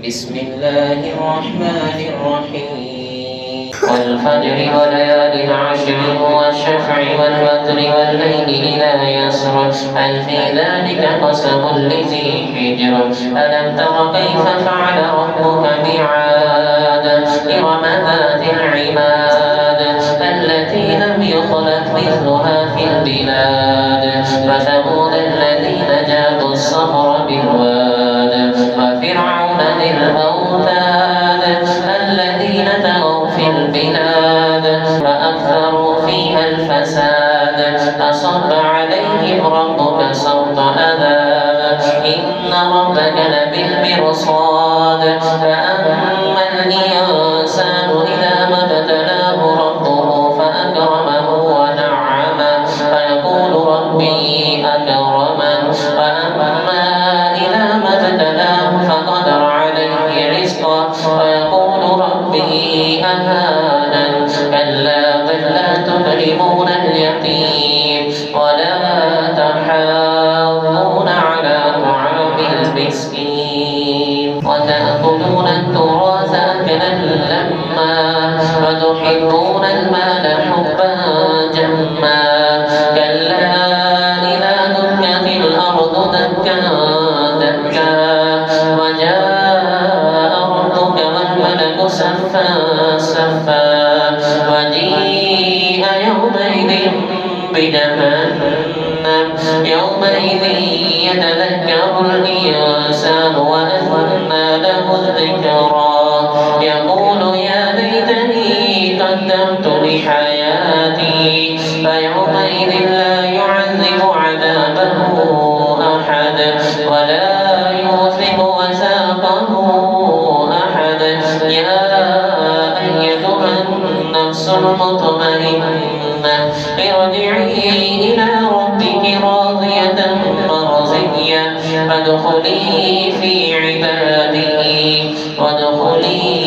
بسم الله الرحمن الرحيم والفجر وليال عشر والشفع والوتر والليل إذا يسر هل في ذلك قسم لذي حجر ألم تر كيف فعل ربك بعاد إرم ذات العماد التي لم يخلق مثلها في البلاد وثمود الذين جابوا الصخر بالواد وفرعون ذي الأوتاد الذين طغوا في البلاد فأكثروا فيها الفساد فصب عليهم ربك صوت عذاب إن ربك لبالمرصاد فأما الإنسان إذا ما ابتلاه ربه فأكرمه ونعمه فيقول ربي أكرمن وأما إذا ما ابتلاه فقدر عليه رزقه فيقول ربي أهانن كلا بل لا تكرمون اليتيم ولا تحاضون على طعام المسكين وتأكلون التراث أكلا لما وتحبون المال حبا جما كلا إذا دكت الأرض دكا دكا وجاء ربك والملك صفا صفا وجيء يومئذ بجهنم يومئذ يتذكر الإنسان وأنى له الذكرى يقول يا ليتني قدمت لحياتي فيومئذ لا يعذب عذابه أحد ولا يوثق وثاقه أحد يا أيتها النفس المطمئنة ارجعي إلى ربك راضية مرضية فادخلي في عبادي وادخلي